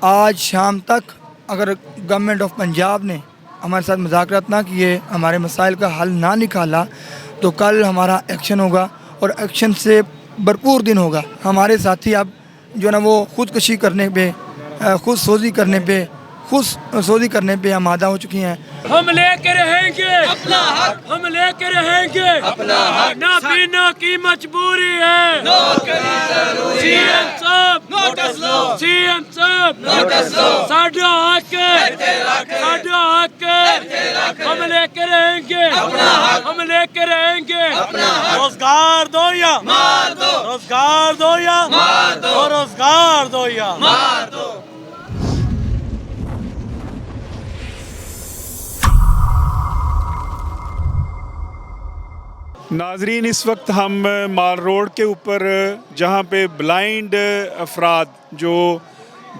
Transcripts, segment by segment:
आज शाम तक अगर गवर्नमेंट ऑफ पंजाब ने हमारे साथ मुज़ाकरात ना किए, हमारे मसाइल का हल ना निकाला, तो कल हमारा एक्शन होगा और एक्शन से भरपूर दिन होगा। हमारे साथी अब जो है ना वो खुदकुशी करने पे, खुद सोजी करने पे आमादा हो चुकी हैं। हम लेके रहेंगे अपना हक, हम लेके रहेंगे अपना हक, ना पीना की मजबूरी है, नौकरी जरूरी है। सीएम साहब नोटिस लो, सीएम साहब नोटिस लो, साडा हक साडा हक, हम लेके रहेंगे अपना हक, हम लेके रहेंगे अपना हक। रोजगार दो या मार दो, रोजगार दो या मार दो, रोजगार दो या मार दो। नाजरीन, इस वक्त हम माल रोड के ऊपर जहाँ पे ब्लाइंड अफराद जो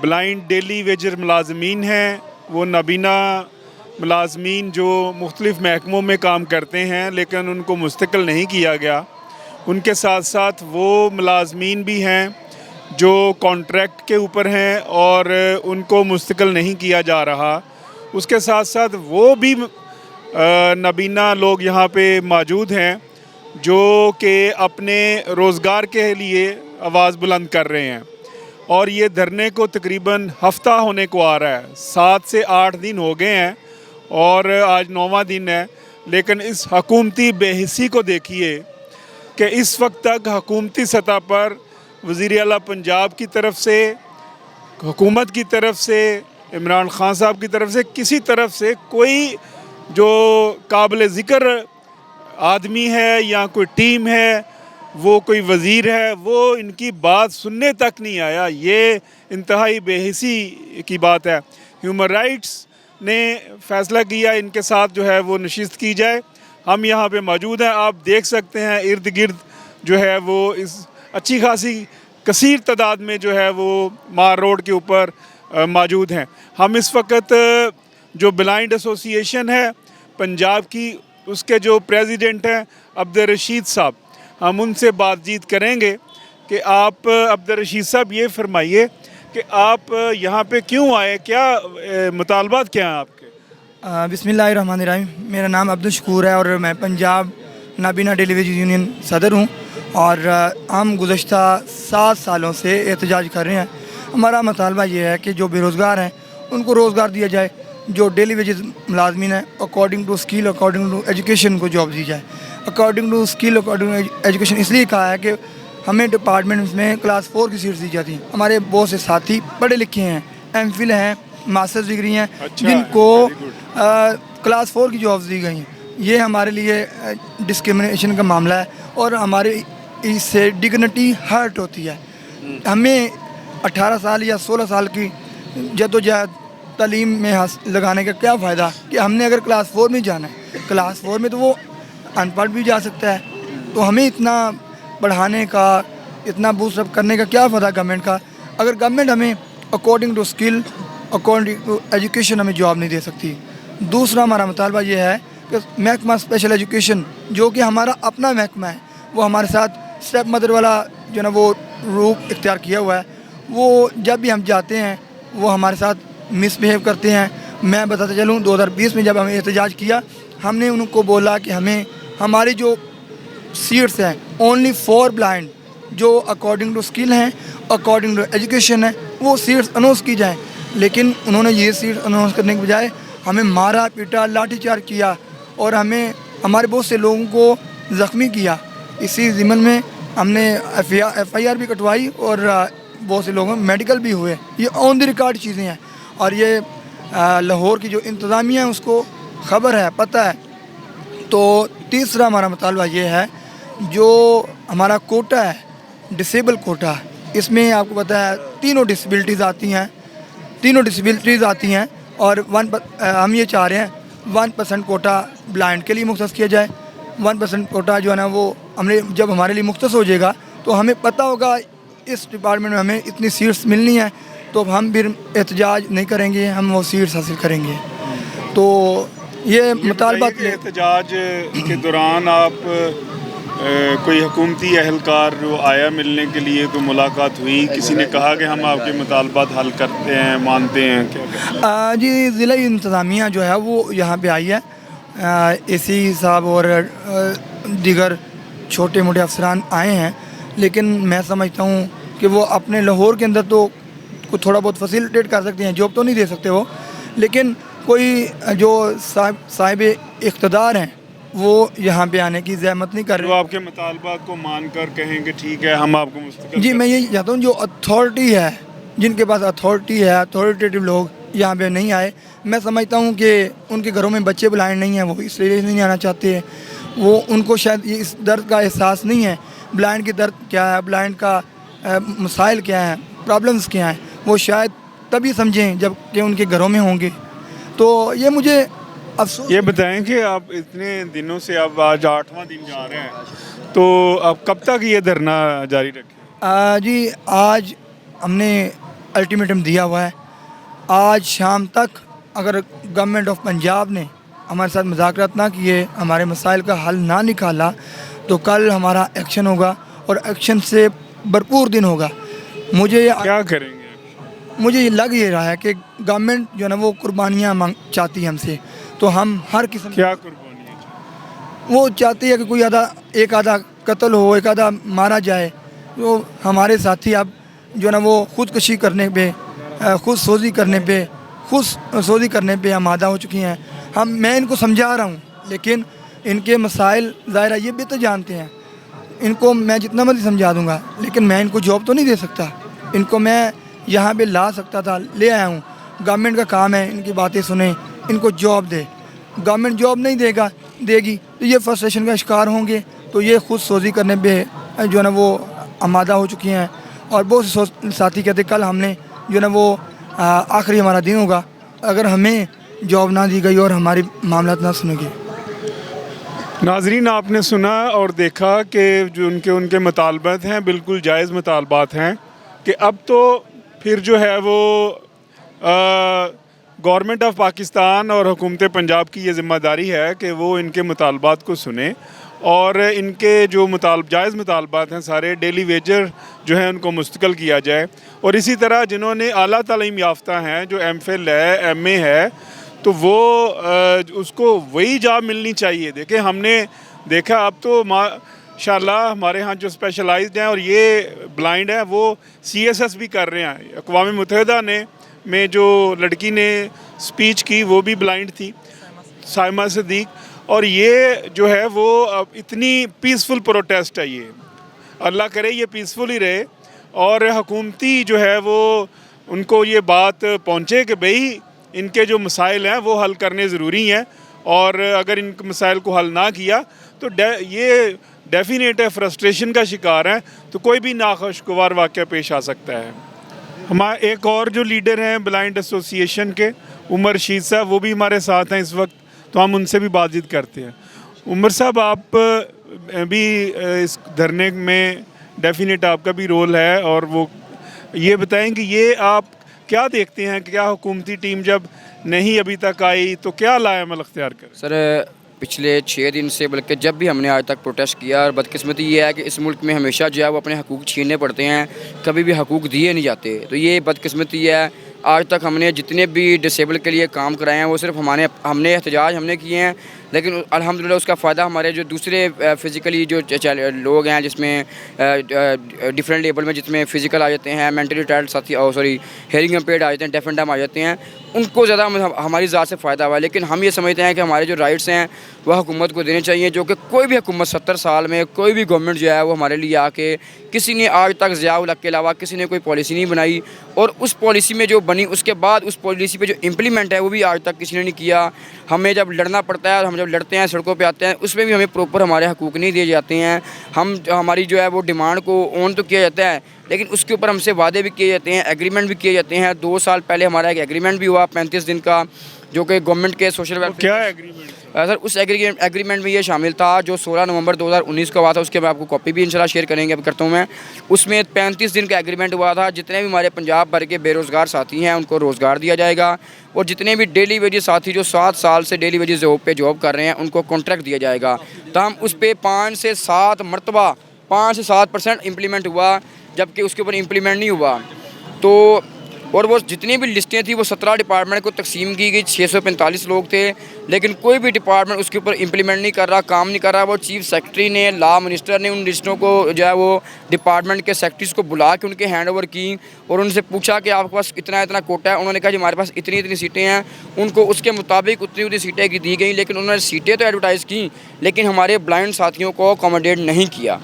ब्लाइंड डेली वेजर मुलाजमीन हैं, वो नाबीना मुलाजमीन जो मुख्तलिफ़ महकमों में काम करते हैं लेकिन उनको मुस्तकिल नहीं किया गया, उनके साथ साथ वो मुलाजमीन भी हैं जो कॉन्ट्रैक्ट के ऊपर हैं और उनको मुस्तकिल नहीं किया जा रहा। उसके साथ साथ वो भी नाबीना लोग यहाँ पे मौजूद हैं जो कि अपने रोज़गार के लिए आवाज़ बुलंद कर रहे हैं। और ये धरने को तकरीबन हफ्ता होने को आ रहा है, 7 से 8 दिन हो गए हैं और आज 9वां दिन है। लेकिन इस हकूमती बेहिसी को देखिए कि इस वक्त तक हकूमती सतह पर वज़ीर आला पंजाब की तरफ से, हुकूमत की तरफ से, इमरान खान साहब की तरफ से, किसी तरफ से कोई जो काबिल ज़िक्र आदमी है या कोई टीम है, वो कोई वज़ीर है, वो इनकी बात सुनने तक नहीं आया। ये इंतहाई बेहिसी की बात है। ह्यूमन राइट्स ने फ़ैसला किया इनके साथ जो है वो नशिस्त की जाए। हम यहाँ पे मौजूद हैं, आप देख सकते हैं इर्द गिर्द जो है वो इस अच्छी खासी कसीर तादाद में जो है वो मार रोड के ऊपर मौजूद हैं। हम इस वक्त जो ब्लाइंड एसोसिएशन है पंजाब की, उसके जो प्रेसिडेंट हैं अब्दुल रशीद साहब, हम उनसे बातचीत करेंगे कि आप अब्दुल रशीद साहब ये फरमाइए कि आप यहाँ पे क्यों आए, क्या मुतालबात क्या हैं आपके? बिस्मिल्लाहिर्रहमानिर्रहीम। मेरा नाम अब्दुल शकूर है और मैं पंजाब नाबीना डेली वेज यूनियन सदर हूँ और हम गुज़श्ता 7 सालों से एहतजाज कर रहे हैं। हमारा मुतालबा ये है कि जो बेरोज़गार हैं उनको रोज़गार दिया जाए, जो डेली वेजेस मुलाजमीन है according to skill, according to education को जॉब दी जाए। According to skill, according to education इसलिए कहा है कि हमें डिपार्टमेंट्स में क्लास 4 की सीट्स दी जाती हैं। हमारे बहुत से साथी पढ़े लिखे हैं, एमफिल हैं, मास्टर्स डिग्री हैं, जिनको क्लास 4 की जॉब्स दी गई हैं। ये हमारे लिए डिस्क्रिमिनेशन का मामला है और हमारे इससे डिग्निटी हर्ट होती है। हमें 18 साल या 16 साल की जद्दोजहद तालीम में लगाने का क्या फ़ायदा कि हमने अगर क्लास 4 में जाना है, क्लास 4 में तो वो अनपढ़ भी जा सकता है। तो हमें इतना बढ़ाने का, इतना बूस्ट अप करने का क्या फ़ायदा गवर्नमेंट का, अगर गवर्नमेंट हमें according to skill, according to education हमें जॉब नहीं दे सकती। दूसरा हमारा मुतालबा ये है कि महकमा स्पेशल एजुकेशन जो कि हमारा अपना महकमा है, वो हमारे साथ स्टेप मदर वाला जो ना वो रूप इख्तियार किया हुआ है। वो जब भी हम जाते हैं वो हमारे साथ मिसबिहेव करते हैं। मैं बताता चलूँ 2020 में जब हमें एहतजाज किया, हमने उनको बोला कि हमें हमारी जो सीट्स हैं ओनली फॉर ब्लाइंड, जो अकॉर्डिंग टू स्किल हैं, अकॉर्डिंग टू एजुकेशन है, वो सीट्स अनाउंस की जाएँ। लेकिन उन्होंने ये सीट्स अनाउंस करने के बजाय हमें मारा पीटा, लाठीचार्ज किया और हमें हमारे बहुत से लोगों को ज़ख्मी किया। इसी ज़िम्मन में हमने FIR भी कटवाई और बहुत से लोगों मेडिकल भी हुए। ये ऑन द रिकॉर्ड चीज़ें हैं और ये लाहौर की जो इंतज़ामिया है उसको ख़बर है, पता है। तो तीसरा हमारा मुतालबा ये है, जो हमारा कोटा है डिसेबल कोटा, इसमें आपको पता है तीनों डिसेबिलिटीज़ आती हैं और हम ये चाह रहे हैं 1% कोटा ब्लाइंड के लिए मुख्तस किया जाए। 1% कोटा जो है ना वो हमने जब हमारे लिए मुख्तस हो जाएगा तो हमें पता होगा इस डिपार्टमेंट में हमें इतनी सीट्स मिलनी है, तो हम फिर एहतजाज नहीं करेंगे, हम वो सीट्स हासिल करेंगे। तो ये मुतालबा एहतजाज के दौरान आप कोई हुकूमती अहलकार जो आया मिलने के लिए, कोई मुलाकात हुई, किसी ने कहा कि हम आपके मुतालबात हल करते हैं, मानते हैं? क्या जी, ज़िला इंतज़ामिया जो है वो यहाँ पे आई है। एसी साहब और दीगर छोटे मोटे अफसरान आए हैं, लेकिन मैं समझता हूँ कि वो अपने लाहौर के अंदर तो कुछ थोड़ा बहुत फैसिलिटेट कर सकते हैं, जॉब तो नहीं दे सकते वो, लेकिन कोई जो साहिब इख्तदार हैं वो यहाँ पे आने की ज़हमत नहीं कर जो रहे। आपके मुतालबात को मान कर कहें कि ठीक है हम आपको मुस्तकिल जी, मैं यही चाहता हूँ जो अथॉरिटी है, जिनके पास अथॉरिटी है, अथॉरिटेटिव लोग यहाँ पे नहीं आए। मैं समझता हूँ कि उनके घरों में बच्चे ब्लाइंड नहीं हैं, वो इसलिए नहीं आना चाहते हैं। वो उनको शायद ये इस दर्द का एहसास नहीं है, ब्लाइंड की दर्द क्या है, ब्लाइंड का मसाइल क्या है, प्रॉब्लम्स क्या हैं, वो शायद तभी समझें जब कि उनके घरों में होंगे। तो ये मुझे अफसोस। ये बताएं कि आप इतने दिनों से, अब आज 8वां दिन जा रहे हैं, तो अब कब तक ये धरना जारी रखें? जी, आज हमने अल्टीमेटम दिया हुआ है। आज शाम तक अगर गवर्नमेंट ऑफ पंजाब ने हमारे साथ मुज़ाकरात ना किए, हमारे मसाइल का हल ना निकाला, तो कल हमारा एक्शन होगा और एक्शन से भरपूर दिन होगा। क्या करेंगे? मुझे ये लग ये रहा है कि गवर्नमेंट जो है ना वो कुर्बानियाँ मांग चाहती है हमसे, तो हम हर किस्म क्या कुर्बानियाँ? वो चाहती है कि कोई एक आधा कत्ल हो, एक आधा मारा जाए। तो हमारे साथी अब जो है ना वो खुदकशी करने पे, खुद सोजी करने पे आमादा हो चुकी हैं। मैं इनको समझा रहा हूँ, लेकिन इनके मसाइल ज़ाहिर है ये भी तो जानते हैं। इनको मैं जितना मर्ज़ी समझा दूँगा, लेकिन मैं इनको जॉब तो नहीं दे सकता। इनको मैं यहाँ पे ला सकता था, ले आया हूँ। गवर्नमेंट का काम है इनकी बातें सुने, इनको जॉब दे। गवर्नमेंट जॉब नहीं देगी तो ये फ्रस्ट्रेशन का शिकार होंगे, तो ये खुद सोजी करने पे जो है ना वो आमादा हो चुकी हैं। और बहुत से साथी कहते कल हमने जो है ना वो आखिरी हमारा दिन होगा अगर हमें जॉब ना दी गई और हमारी मामला ना सुनेगी। नाजरीन, आपने सुना और देखा कि जो उनके मुतालबात हैं बिल्कुल जायज़ मुतालबात हैं कि अब तो फिर जो है वो गवर्नमेंट ऑफ पाकिस्तान और हुकूमत पंजाब की ये ज़िम्मेदारी है कि वो इनके मुतालबात को सुने और इनके जो जायज़ मुतालबात हैं सारे, डेली वेजर जो है उनको मुस्तकिल किया जाए। और इसी तरह जिन्होंने आला तालीम याफ्ता हैं, जो MPhil है, MA है, तो वो उसको वही जॉब मिलनी चाहिए। देखिए, हमने देखा अब तो माशाल्लाह हमारे यहाँ जो स्पेशलाइज्ड हैं और ये ब्लाइंड है वो CSS भी कर रहे हैं। अक़वाम मुत्तहिदा में जो लड़की ने स्पीच की वो भी ब्लाइंड थी, साइमा सिद्दीक। और ये जो है वो अब इतनी पीसफुल प्रोटेस्ट है, ये अल्लाह करे ये पीसफुल ही रहे और हुकूमती जो है वो उनको ये बात पहुँचे कि भाई इनके जो मसाइल हैं वो हल करने ज़रूरी हैं और अगर इन मसाइल को हल ना किया तो ये डेफिनेट है फ्रस्ट्रेशन का शिकार है, तो कोई भी नाखुशगवार वाक़या पेश आ सकता है। हमारे एक और जो लीडर हैं ब्लाइंड एसोसिएशन के, उमर रशीद साहब, वो भी हमारे साथ हैं इस वक्त, तो हम उनसे भी बातचीत करते हैं। उमर साहब, आप भी इस धरने में डेफिनेट आपका भी रोल है और वो ये बताएं कि ये आप क्या देखते हैं कि क्या हुकूमती टीम जब नहीं अभी तक आई तो क्या लाएमल अख्तियार करें? सर, पिछले 6 दिन से, बल्कि जब भी हमने आज तक प्रोटेस्ट किया, और बदकिस्मती ये है कि इस मुल्क में हमेशा जो है वो अपने हकूक़ छीनने पड़ते हैं, कभी भी हकूक़ दिए नहीं जाते। तो ये बदकिस्मती है। आज तक हमने जितने भी डिसेबल के लिए काम कराए हैं वो सिर्फ हमने एहतजाज हमने किए हैं, लेकिन अल्हम्दुलिल्लाह उसका फ़ायदा हमारे जो दूसरे फ़िज़िकली जो लोग हैं, जिसमें डिफरेंट लेवल में जिसमें फ़िज़िकल आ जाते हैं, मेंटली रिटार्ड साथी, हेयरिंग इम्पेयर्ड आ जाते हैं, डेफ एंड डम आ जाते हैं, उनको ज़्यादा हमारी ज़ात से फ़ायदा हुआ है। लेकिन हम ये समझते हैं कि हमारे जो राइट्स हैं वह हुकूमत को देने चाहिए, जो कि कोई भी हुकूमत 70 साल में कोई भी गवर्नमेंट जो है वो हमारे लिए आके किसी ने आज तक ज़िया-उल हक के अलावा किसी ने कोई पॉलिसी नहीं बनाई, और उस पॉलिसी में जो बनी उसके बाद उस पॉलिसी पे जो इम्प्लीमेंट है वो भी आज तक किसी ने नहीं किया। हमें जब लड़ना पड़ता है, हम जब लड़ते हैं, सड़कों पे आते हैं, उसमें भी हमें प्रॉपर हमारे हकूक़ नहीं दिए जाते हैं। हमारी जो है वो डिमांड को ऑन तो किया जाता है, लेकिन उसके ऊपर हमसे वादे भी किए जाते हैं, एग्रीमेंट भी किए जाते हैं। 2 साल पहले हमारा एक एग्रीमेंट भी हुआ 35 दिन का, जो कि गवर्नमेंट के सोशल वेलफेयर। क्या एग्रीमेंट? सर उस एग्रीमेंट में ये शामिल था जो 16 नवंबर 2019 को हुआ था, उसके मैं आपको कॉपी भी इंशाल्लाह शेयर करेंगे, अब करता हूँ मैं। उसमें 35 दिन का एग्रीमेंट हुआ था। जितने भी हमारे पंजाब भर के बेरोज़गार साथी हैं उनको रोज़गार दिया जाएगा, और जितने भी डेली वेजेस साथी जो 7 साल से डेली वेजेस जॉब पे जॉब कर रहे हैं उनको कॉन्ट्रैक्ट दिया जाएगा। तो हम उस पर 5 से 7 मरतबा 5 से 7% इम्प्लीमेंट हुआ, जबकि उसके ऊपर इम्प्लीमेंट नहीं हुआ। तो और वो जितनी भी लिस्टें थी वो 17 डिपार्टमेंट को तकसीम की गई, 645 लोग थे, लेकिन कोई भी डिपार्टमेंट उसके ऊपर इम्प्लीमेंट नहीं कर रहा, काम नहीं कर रहा। वो चीफ सेक्रेटरी ने, लॉ मिनिस्टर ने उन लिस्टों को जो है वो डिपार्टमेंट के सेक्रेटरीज को बुला के उनके हैंड ओवर की और उनसे पूछा कि आपके पास इतना इतना कोटा है। उन्होंने कहा जी हमारे पास इतनी इतनी सीटें हैं, उनको उसके मुताबिक उतनी उतनी सीटें दी गई, लेकिन उन्होंने सीटें तो एडवर्टाइज़ की लेकिन हमारे ब्लाइंड साथियों को अकोमोडेट नहीं किया।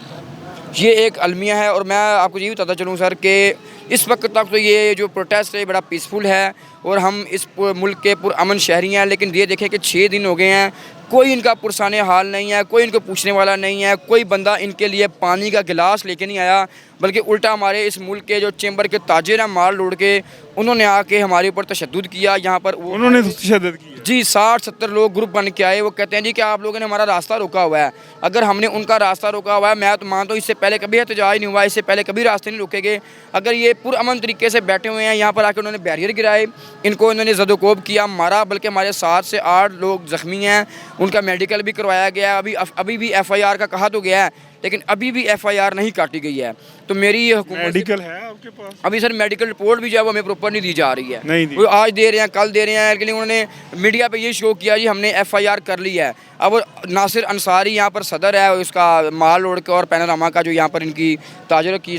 ये एक अलमिया है। और मैं आपको ये बताता चलूँ सर कि इस वक्त तक तो ये जो प्रोटेस्ट है बड़ा पीसफुल है और हम इस मुल्क के पुरअमन शहरी हैं, लेकिन ये देखें कि 6 दिन हो गए हैं, कोई इनका पुरसाने हाल नहीं है, कोई इनको पूछने वाला नहीं है, कोई बंदा इनके लिए पानी का गिलास लेके नहीं आया, बल्कि उल्टा हमारे इस मुल्क के जो चेंबर के ताजिर हैं माल रोड के, उन्होंने आके हमारे ऊपर तशद्दुद किया। यहाँ पर उन्होंने तशद्दुद किया जी, 60-70 लोग ग्रुप बन के आए। वो कहते हैं जी कि आप लोगों ने हमारा रास्ता रोका हुआ है। अगर हमने उनका रास्ता रोका हुआ है, मैं तो मानता हूँ इससे पहले कभी एहतजाज नहीं हुआ, इससे पहले कभी रास्ते नहीं रोके गए। अगर ये पुरअमन तरीके से बैठे हुए हैं, यहाँ पर आकर उन्होंने बैरियर गिराए, इनको इन्होंने ज़दोकोब किया, मारा, बल्कि हमारे 7 से 8 लोग ज़ख्मी हैं, उनका मेडिकल भी करवाया गया है। अभी भी FIR का कहा तो गया है, लेकिन अभी भी FIR नहीं काटी गई है। तो मेरी ये हुकूमत मेडिकल है आपके पास? अभी सर मेडिकल रिपोर्ट भी जो है वो हमें प्रॉपर नहीं दी जा रही है, नहीं दी। वो आज दे रहे हैं, कल दे रहे हैं, लेकिन उन्होंने मीडिया पे ये शो किया जी हमने FIR कर ली है। अब नासिर अंसारी यहाँ पर सदर है उसका माल रोड का और पैनोरामा का, जो यहाँ पर इनकी ताजरों की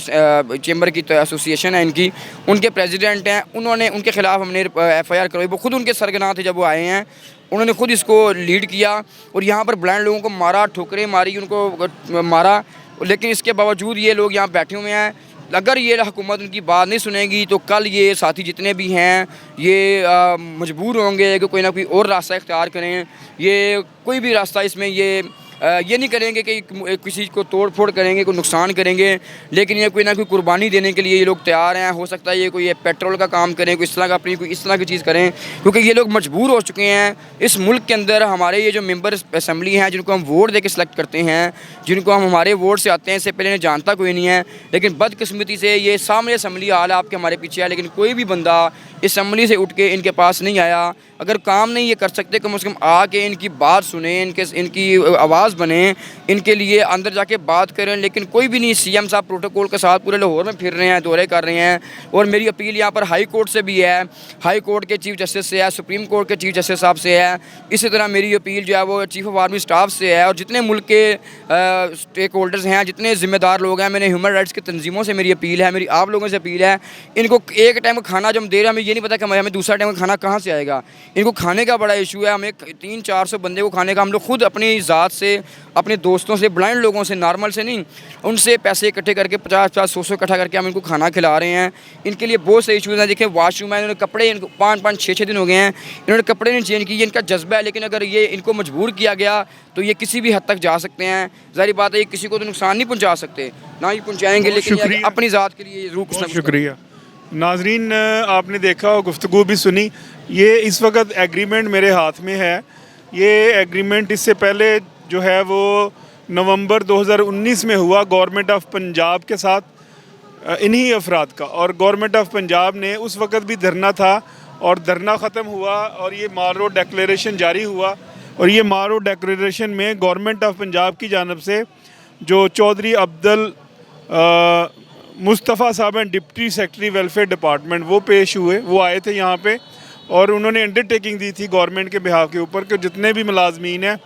चेंबर की एसोसिएशन है इनकी, उनके प्रेसिडेंट हैं, उन्होंने उनके ख़िलाफ़ हमने FIR करवाई। वो खुद उनके सरगना थे जब वो आए हैं, उन्होंने खुद इसको लीड किया और यहाँ पर ब्लाइंड लोगों को मारा, ठोकरें मारी, उनको मारा, लेकिन इसके बावजूद ये लोग यहाँ बैठे हुए हैं। अगर ये हुकूमत उनकी बात नहीं सुनेगी तो कल ये साथी जितने भी हैं ये मजबूर होंगे कि कोई ना कोई और रास्ता इख्तियार करें। ये कोई भी रास्ता इसमें ये नहीं करेंगे कि किसी को तोड़ फोड़ करेंगे, कोई नुकसान करेंगे, लेकिन ये कोई ना कोई कुर्बानी देने के लिए ये लोग तैयार हैं। हो सकता है ये कोई पेट्रोल का काम करें, कोई इस तरह का अपनी कोई इस तरह की चीज़ करें, क्योंकि ये लोग मजबूर हो चुके हैं। इस मुल्क के अंदर हमारे ये जो मेंबर असम्बली हैं, जिनको हम वोट दे के सिलेक्ट करते हैं, जिनको हम हमारे वोट से आते हैं, इससे पहले इन्हें जानता कोई नहीं है, लेकिन बदकिस्मती से ये सामने असम्बली हाल आपके हमारे पीछे है, लेकिन कोई भी बंदा असम्बली से उठ के इनके पास नहीं आया। अगर काम नहीं ये कर सकते, कम से कम आके इनकी बात सुने, इनकी आवाज़ बने, इनके लिए अंदर जाके बात करें, लेकिन कोई भी नहीं। CM साहब प्रोटोकॉल के साथ पूरे लाहौर में फिर रहे हैं, दौरे कर रहे हैं। और मेरी अपील यहाँ पर हाई कोर्ट से भी है, हाई कोर्ट के चीफ जस्टिस से है, सुप्रीम कोर्ट के चीफ जस्टिस साहब से है। इसी तरह मेरी अपील जो है वो चीफ ऑफ आर्मी स्टाफ से है, और जितने मुल्क के स्टेक होल्डर्स हैं, जितने ज़िम्मेदार लोग हैं, मैंने ह्यूमन राइट्स की तंजीमों से मेरी अपील है, मेरी आप लोगों से अपील है, इनको एक टाइम का खाना जो हम दे रहे हैं, हमें ये नहीं पता कि हमें दूसरा टाइम का खाना कहाँ से आएगा। इनको खाने का बड़ा इशू है। हमें 300-400 बंदे को खाने का, हम लोग खुद अपनी ज़ात से, अपने दोस्तों से, ब्लाइंड लोगों से, नॉर्मल से नहीं, उनसे पैसे इकट्ठे करके 50-100 इकट्ठा करके हम इनको खाना खिला रहे हैं। इनके लिए बहुत से इशूज़ हैं। देखिए वॉशरूम है, इन्होंने कपड़े, इनको 5-5, 6-6 दिन हो गए हैं, इन्होंने कपड़े नहीं चेंज किए। इनका जज्बा है, लेकिन अगर ये इनको मजबूर किया गया तो ये किसी भी हद तक जा सकते हैं। ज़ाहिर बात है ये किसी को तो नुकसान नहीं पहुँचा सकते, ना ही पहुँचाएँगे, लेकिन ये अपनी ज़ात के लिए ज़रूर कुछ ना कुछ। शुक्रिया नाजरीन, आपने देखा और गुफ्तगू भी सुनी। ये इस वक्त एग्रीमेंट मेरे हाथ में है। ये एग्रीमेंट इससे पहले जो है वो नवंबर 2019 में हुआ गवर्नमेंट ऑफ पंजाब के साथ, इन्हीं अफराद का। और गवर्नमेंट ऑफ पंजाब ने उस वक्त भी धरना था और धरना ख़त्म हुआ और ये माल रोड डिक्लेरेशन जारी हुआ। और ये माल रोड डिक्लेरेशन में गवर्नमेंट ऑफ पंजाब की जानब से जो चौधरी अब्दुल मुस्तफ़ा साहब हैं, डिप्टी सेक्रेटरी वेलफेयर डिपार्टमेंट, वो पेश हुए, वो आए थे यहाँ पे, और उन्होंने अंडरटेकिंग दी थी गवर्नमेंट के बिहाफ के ऊपर कि जितने भी मुलाजमीन हैं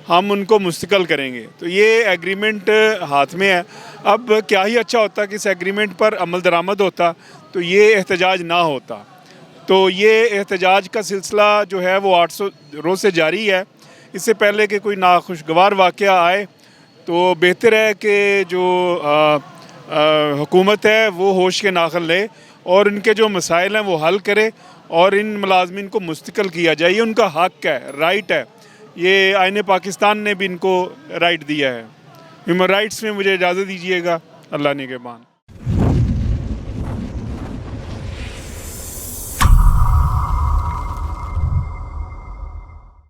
हम उनको मुस्तकिल करेंगे। तो ये एग्रीमेंट हाथ में है। अब क्या ही अच्छा होता कि इस एग्रीमेंट पर अमल दरामद होता तो ये एहतजाज ना होता। तो ये एहतजाज का सिलसिला जो है वो 800 रोज़ से जारी है। इससे पहले कि कोई नाखुशगवार वाक़या आए तो बेहतर है कि जो हुकूमत है वो होश के नाखल ले और इनके जो मसाइल हैं वो हल करे और इन मुलाजमीन को मुस्तकिल किया जाए। ये उनका हक़ है, राइट है। ये आईने पाकिस्तान ने भी इनको राइट दिया है। ह्यूमन राइट्स में मुझे इजाज़त दीजिएगा। अल्लाह निगहबान।